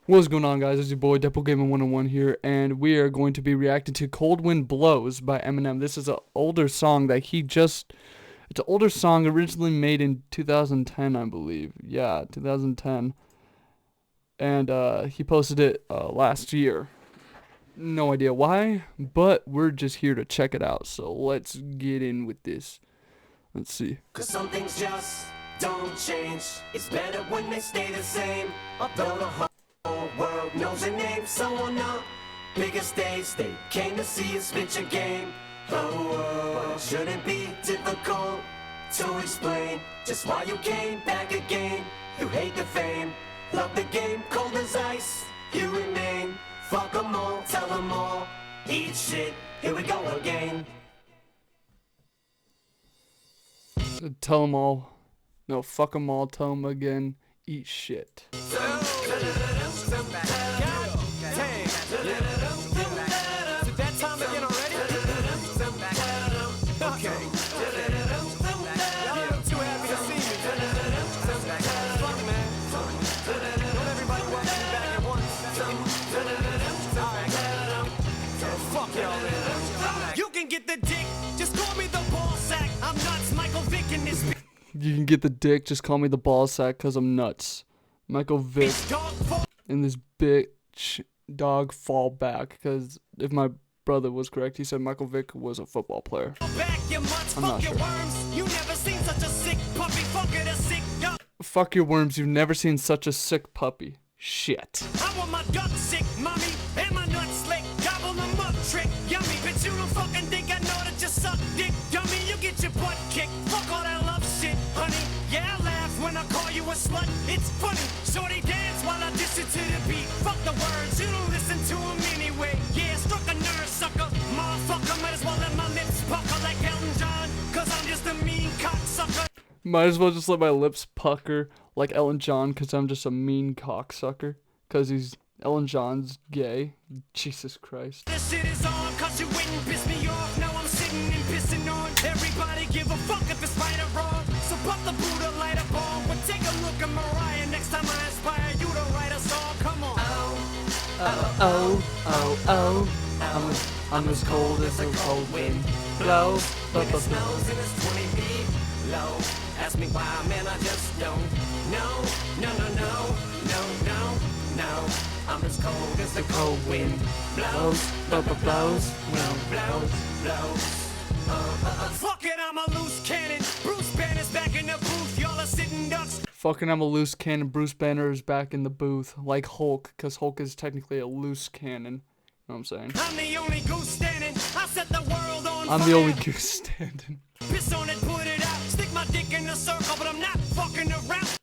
What's going on, guys? It's your boy DeppleGaming101 here, and we are going to be reacting to Cold Wind Blows by Eminem. This is an older song that it's an older song originally made in 2010, I believe. Yeah, 2010. And he posted it last year. No idea why, but we're just here to check it out. So let's get in with this. Let's see. 'Cause some things just don't change. It's better when they stay the same. Although the whole world knows your name, so on the bigger stage they came to see you spit your game. Oh, it shouldn't be difficult to explain just why you came back again. You hate the fame, love the game, cold as ice. You remain. Fuck 'em all, tell 'em all. Eat shit, here we go again. Tell them all. No, fuck them all. Tell them again. Eat shit. You can get the dick, just call me the ball sack. I'm nuts, Michael Vick in this. You can get the dick, just call me the ball sack, cause I'm nuts. Michael Vick in this bitch dog fall back, cause if my brother was correct, he said Michael Vick was a football player. I'm not sure. Fuck your worms, you've never seen such a sick puppy. Shit. I want my duck sick, mommy, and my nuts slick. Gobble them up, trick, yummy. But you don't fucking think I know that you suck dick, dummy. You get your butt kicked. Fuck all that love shit, honey. Yeah, I laugh when I call you a slut. It's funny. Shorty dance while I diss it to the beat. Fuck the words, you don't listen to them anyway. Yeah, struck a nerve, sucker. Motherfucker, might as well let my lips pucker like Elton John. Cause I'm just a mean cocksucker. Might as well just let my lips pucker like Elton John, cause I'm just a mean cocksucker. Cause Elton John's gay. Jesus Christ. This shit is on, cause you wouldn't piss me off. Now I'm sitting and pissing on everybody. Give a fuck if it's right or wrong. So pop the Buddha, light a bomb. But take a look at Mariah. Next time I inspire you to write a song. Come on. I'm as cold as a cold wind blows. When it snows and it's 20 feet low. Ask me why, man, I just don't know. No. I'm as cold as the cold wind blows. Blows. Fuck it, I'm a loose cannon. Bruce Banner's back in the booth. Y'all are sitting ducks. Fucking I'm a loose cannon. Bruce Banner is back in the booth. Like Hulk, cause Hulk is technically a loose cannon. You know what I'm saying? I'm the only goose standing. I set the world on fire. I'm the only goose standing. Piss on it, put it out. Stick my dick in a circle, but I'm not fucking around.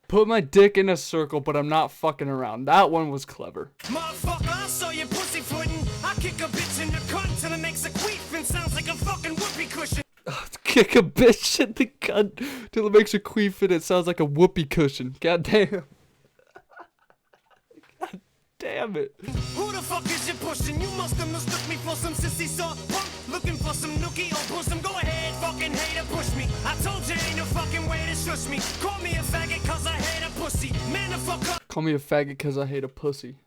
Put my dick in a circle, but I'm not fucking around. That one was clever. Motherfucker, I saw your pussy footin'. I kick a bitch in the cunt till it makes a queef and sounds like a fucking whoopee cushion. Kick a bitch in the cunt till it makes a queef and it sounds like a whoopee cushion. God damn. God damn it. Who the fuck is you pushing? You must have mistook me for some sissy soft punk. Looking for some nookie or bosom. Go ahead, fucking hater, push me. I told you ain't no fucking way to shush me. Call me a faggot cause I hate a pussy. Man the fuck up. Call me a faggot cause I hate a pussy.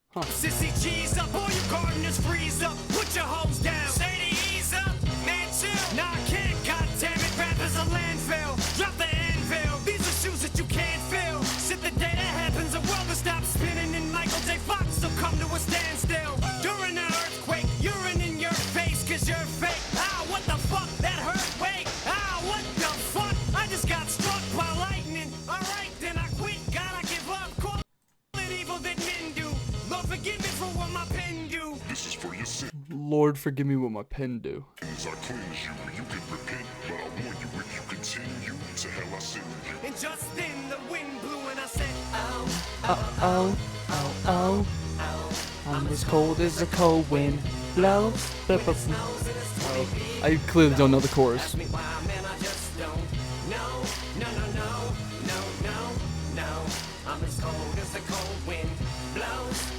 Huh. Sissy cheese up, all you gardeners freeze up. Put your hoes down. Say to ease up, man chill. Nah, I can't, goddammit. Rap is a landfill. Drop the anvil. These are shoes that you can't fill. Shit, the day that happens, the world will stop spinning and Michael J. Fox will come to a standstill. During an earthquake, urine in your face cause you're fake. Ah, what the fuck? That hurt, wait. Ah, what the fuck? I just got struck by lightning. Alright, then I quit. Gotta give up. Call it evil that men do. Lord, forgive me for what my pen do. This is for your sins. Lord, forgive me what my pen do. I cleanse you, you can repent, but I warn you if you continue, to hell I send you. And just then the wind blew and I said, I'm as cold as a cold wind blows. I clearly don't know the chorus. ask me why, man, I just don't know. No. I'm as cold as the cold wind blows.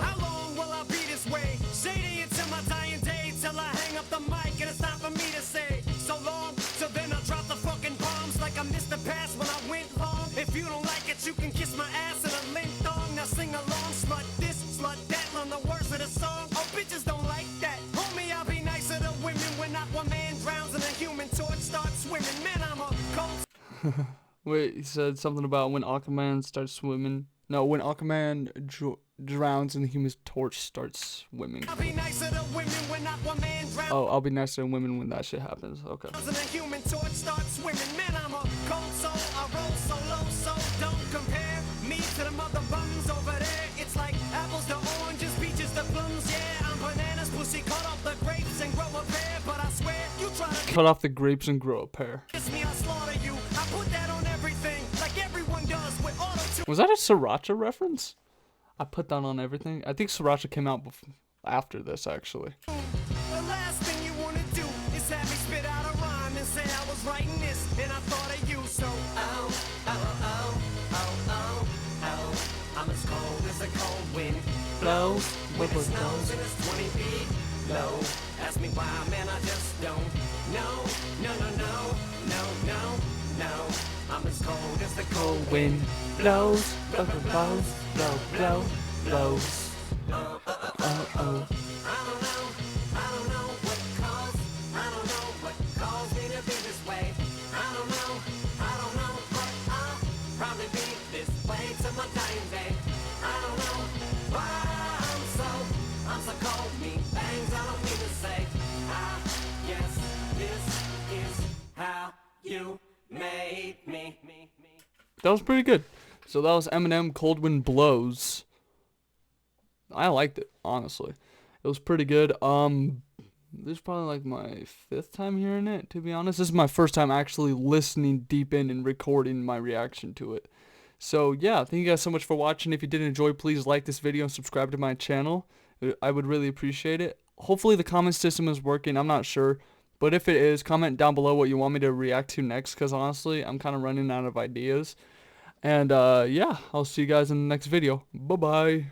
How long will I be this way? Shady until my dying day, till I hang up the mic and it's time for me to say so long. So then I'll drop the fucking bombs like I missed the pass. you don't like it, you can kiss my ass in a link thong. Now sing along, slut this, slut that, learn the words of the song. Oh, bitches don't like that. Homie, I'll be nicer to women when not one man drowns and a human torch starts swimming. Man, I'm a cold. Wait, he said something about when Aquaman starts swimming. No, when Aquaman drowns and the human torch starts swimming. I'll be nicer to women when not one man drowns. Oh, I'll be nicer to women when that shit happens. Okay. And a human torch starts swimming. Man, I'm a cold soul. I roll solo, so don't compare me to the mother bums over there. It's like apples to oranges, peaches to plums. Yeah, I'm bananas, pussy, cut off the grapes and grow a pear. But I swear, you try to Cut off the grapes and grow a pear. kiss me, I'll slaughter you. I put that on everything, like everyone does with auto-tune. Was that a Sriracha reference? I put that on everything. I think Sriracha came out after this, actually. The last thing you wanna do is have me spit out a rhyme and say I was writing this and I thought of you. So I'm as cold as a cold wind blows when it snows and it's 20 feet low. Ask me why, man, I just don't know. No. I'm as cold as the cold Wind blows, blows, blows. Oh. I don't know what caused me to be this way. I don't know, but I'll probably be this way till my dying day. I don't know why I'm so cold. Me things I don't mean to say. I guess this is how you made me. That was pretty good. So that was Eminem, Cold Wind Blows. I liked it, honestly. It was pretty good. This is probably like my 5th time hearing it, to be honest. This is my first time actually listening deep in and recording my reaction to it. So yeah, thank you guys so much for watching. If you did enjoy, please like this video and subscribe to my channel. I would really appreciate it. Hopefully the comment system is working. I'm not sure. But if it is, comment down below what you want me to react to next, because honestly, I'm kind of running out of ideas. And yeah, I'll see you guys in the next video. Bye-bye.